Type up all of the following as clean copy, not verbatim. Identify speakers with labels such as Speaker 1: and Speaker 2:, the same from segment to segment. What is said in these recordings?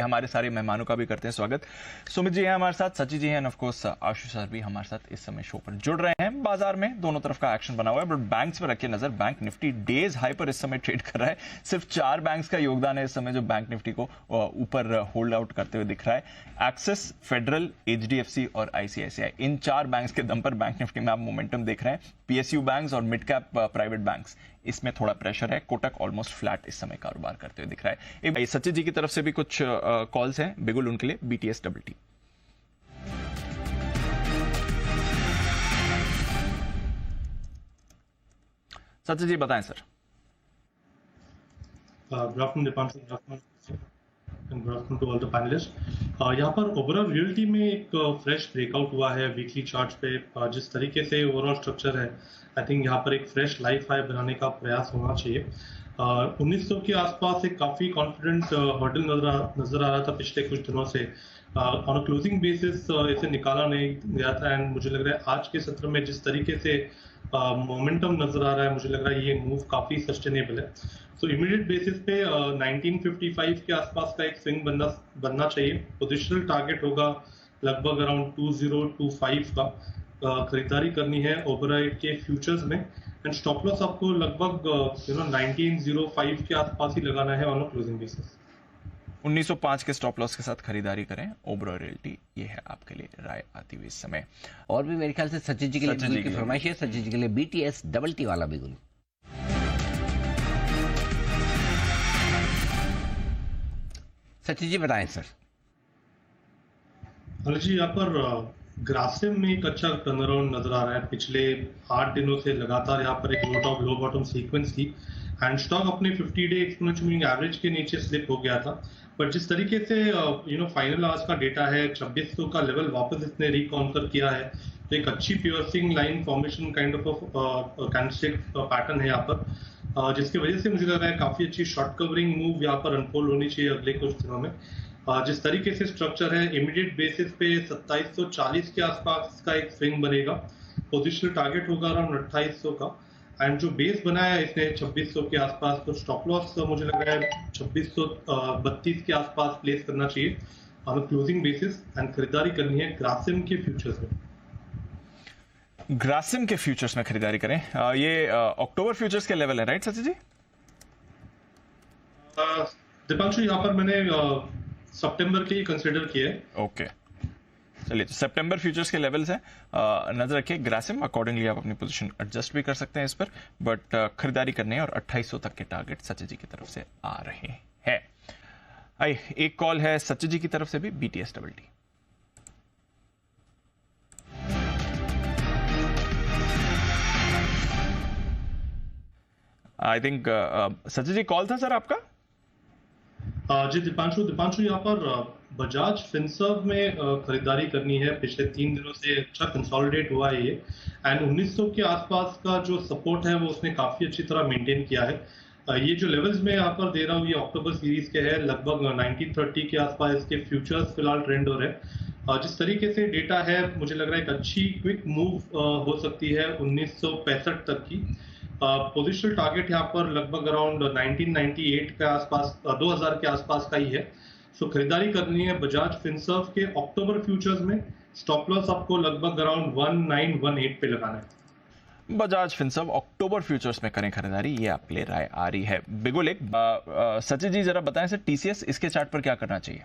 Speaker 1: हमारे सारे मेहमानों का भी करते हैं स्वागत। सुमित जी हैं हमारे साथ, सची जी हैं, ऑफ कोर्स आशु सर भी हमारे साथ इस समय शो पर जुड़ रहे हैं। बाजार में दोनों तरफ का एक्शन बना हुआ है, बट बैंक्स पर रखिए नजर। बैंक निफ्टी डेज हाई पर इस समय ट्रेड कर रहा है। सिर्फ 4 बैंक्स का योगदान है इस समय जो बैंक निफ्टी को ऊपर होल्ड आउट करते हुए दिख रहा है। एक्सिस, फेडरल, एचडीएफसी और आईसीआईसीआई, इन 4 बैंक्स के दम पर बैंक निफ्टी में आप मोमेंटम देख रहे हैं। पीएसयू बैंक्स और मिड कैप प्राइवेट बैंक्स, इसमें थोड़ा प्रेशर है। कोटक ऑलमोस्ट फ्लैट इस समय कारोबार करते हुए दिख रहा है। एक सचिन जी की तरफ से भी कुछ कॉल्स हैं बिगुल उनके लिए, BTS double T. Sachin ji बताएं sir.
Speaker 2: Good afternoon Deepanshu, good afternoon to all the panelist. यहाँ पर ओवरऑल रियलिटी में एक फ्रेश ब्रेकआउट हुआ है वीकली चार्ट पे। जिस तरीके से ओवरऑल स्ट्रक्चर है, आई थिंक यहाँ पर एक फ्रेश लाइफ हाई बनाने का प्रयास होना चाहिए। 1900 के आसपास एक काफी कॉन्फिडेंट हर्डल नजर आ रहा था पिछले कुछ दिनों से। ऑन क्लोजिंग बेसिस इसे निकाला नहीं गया था, एंड मुझे लग रहा है आज के सत्र में जिस तरीके से मोमेंटम नजर आ रहा है, मुझे लग रहा है ये मूव काफी सस्टेनेबल है। सो इमीडिएट बेसिस पे 1955 के आसपास का एक स्विंग बनना चाहिए। पोजिशनल टारगेट होगा लगभग अराउंड 2025 का। खरीदारी करनी है ओवरराइड के फ्यूचर्स में, एंड स्टॉप लॉस आपको लगभग 1905 के आसपास ही लगाना है ऑन अ क्लोजिंग बेसिस।
Speaker 1: 1905 के स्टॉप लॉस के साथ खरीदारी करें ओबरॉय रियल्टी, ये है आपके लिए राय आती हुई इस समय।
Speaker 3: और भी मेरे ख्याल से सचिन जी के लिए बिगुल की फरमाइश है। सचिन जी के लिए बीटीएस डबल टी वाला बिगुल। सचिन जी बताएं सर।
Speaker 2: अनिल जी, यहाँ पर ग्रासिम में एक अच्छा टर्न अराउंड नजर आ रहा है। पिछले 8 दिनों से लगातार यहाँ पर एक लो बॉटम सीक्वेंस थी, एंड स्टॉक अपने 50 डे एक्सपोनेंशियल मूविंग एवरेज के नीचे स्लिप हो गया था। बट जिस तरीके से फाइनल आज का डेटा है, 2600 का लेवल वापस इसने रिकॉन्कर किया है, तो एक अच्छी piercing line formation kind of candlestick pattern है यहाँ पर, जिसकी वजह से मुझे लग रहा है काफी अच्छी शॉर्ट कवरिंग मूव यहाँ पर अनफोल्ड होनी चाहिए अगले कुछ दिनों में। जिस तरीके से स्ट्रक्चर है, इमीडिएट बेसिस पे 2740 के आसपास का एक स्विंग बनेगा। पोजिशनल टारगेट होगा अराउंड 2800 का, एंड जो बेस बनाया है इसने 2600 के आसपास, तो स्टॉप लॉस मुझे लग रहा है 2632 के आसपास प्लेस करना चाहिए ऑन क्लोजिंग बेसिस, एंड खरीदारी करनी है ग्रासिम के फ्यूचर्स में।
Speaker 1: ग्रासिम के फ्यूचर्स में खरीदारी करें। ये अक्टूबर फ्यूचर्स के लेवल है, राइट सचिन जी?
Speaker 2: दीपांशु, यहाँ पर मैंने सितंबर के ही कंसीडर किए।
Speaker 1: ओके, चलिए, तो सितंबर फ्यूचर्स के लेवल्स हैं, नजर रखिए ग्रासिम। अकॉर्डिंगली आप अपनी पोजीशन एडजस्ट भी कर सकते हैं इस पर, बट खरीदारी करने और 2800 तक के टारगेट सचिन जी की तरफ से आ रहे हैं। आइए, एक कॉल है सचिन जी की तरफ से भी, BTS double T. I think Sachin ji call था सर आपका?
Speaker 2: जी दीपांशु, यहाँ पर बजाज फिनसर्व में खरीदारी करनी है। पिछले 3 दिनों से अच्छा कंसोलिडेट हुआ है ये, एंड 1900 के आसपास का जो सपोर्ट है वो उसने काफी अच्छी तरह मेंटेन किया है। ये जो लेवल्स मैं यहाँ पर दे रहा हूँ ये अक्टूबर सीरीज के है, लगभग 1930 के आसपास इसके फ्यूचर्स फिलहाल ट्रेंड हो रहे हैं। जिस तरीके से डेटा है, मुझे लग रहा है एक अच्छी क्विक मूव हो सकती है 1965 तक की। पोजिशनल टारगेट यहाँ पर लगभग अराउंड 1998 के आसपास, 2000 के आसपास का ही है। सो खरीदारी करनी है बजाज फिनसर्व के अक्टूबर फ्यूचर्स में। स्टॉप लॉस आपको लगभग अराउंड 1918 पे लगाना है।
Speaker 1: बजाज फिनसर्व अक्टूबर फ्यूचर्स में करें खरीदारी, ये आपके लिए राय आ रही है। बिगुल एक सचिन जी जरा बताएं सर, टीसीएस इसके चार्ट पर क्या करना चाहिए?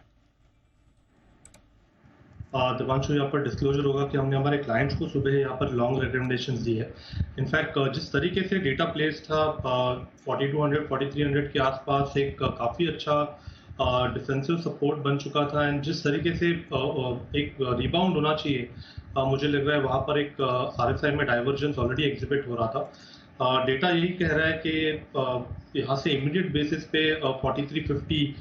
Speaker 2: दीपांशु, यहाँ पर डिस्क्लोजर होगा कि हमने हमारे क्लाइंट्स को सुबह यहाँ पर लॉन्ग रिकमेंडेशंस दी है। इनफैक्ट जिस तरीके से डेटा प्लेस था 4200 4300 के आसपास एक काफी अच्छा डिफेंसिव सपोर्ट बन चुका था, एंड जिस तरीके से एक रिबाउंड होना चाहिए, मुझे लग रहा है वहां पर एक आरएसआई में डाइवर्जेंस ऑलरेडी एग्जिबिट हो रहा था। डेटा यही कह रहा है कि यहाँ से इमीडिएट बेसिस पे 4350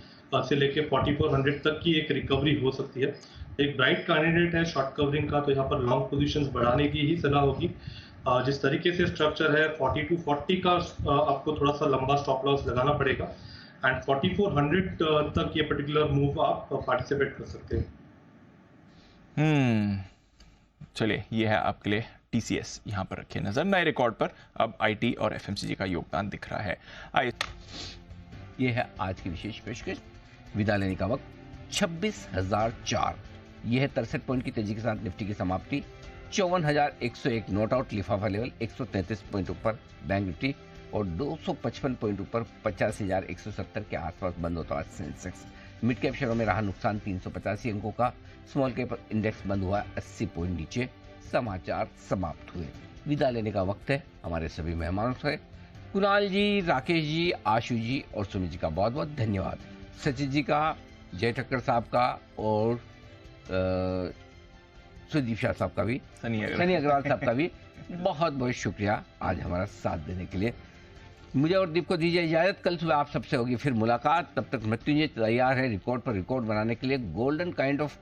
Speaker 2: से लेके 4400 तक की एक रिकवरी हो सकती है। एक ब्राइट कैंडिडेट है शॉर्ट कवरिंग का, तो यहाँ पर लॉन्ग पोजीशंस बढ़ाने की ही सलाह होगी। जिस तरीके से स्ट्रक्चर है 4240 का आपको थोड़ा सा लंबा स्टॉप लॉस लगाना पड़ेगा, एंड 4400 तक ये पर्टिकुलर मूव आप पार्टिसिपेट कर सकते हैं।
Speaker 1: चलिए, ये है आपके लिए टीसीएस, यहां पर रखिए नजर। नए रिकॉर्ड पर अब आईटी और एफएमसीजी का योगदान दिख रहा है।
Speaker 3: ये है आज की विशेष पेशकश। विदा लेने का वक्त 26,004। यह है 63 पॉइंट की तेजी के साथ निफ्टी की समाप्ति। 54,101 नोट आउट लिफाफा लेवल, 133 पॉइंट ऊपर बैंक निफ्टी और 255 पॉइंट ऊपर 85,170 के आसपास बंद होता है सेंसेक्स। मिड कैप शेयरों में रहा नुकसान 385 अंकों का। स्मॉल कैप इंडेक्स बंद हुआ 80 पॉइंट नीचे। समाचार समाप्त हुए। विदा लेने का वक्त है हमारे सभी मेहमानों से। कुणाल जी, राकेश जी, आशु जी और सुमित जी का बहुत बहुत धन्यवाद। सचिन जी का, जय ठक्कर साहब का और सुदीप शाह साहब का भी,
Speaker 1: सनी
Speaker 3: अग्रवाल साहब का भी बहुत बहुत शुक्रिया आज हमारा साथ देने के लिए। मुझे और दीप को दीजिए इजाजत। कल सुबह आप सबसे होगी फिर मुलाकात। तब तक मृत्युंजय तैयार है रिकॉर्ड पर रिकॉर्ड बनाने के लिए। Golden kind of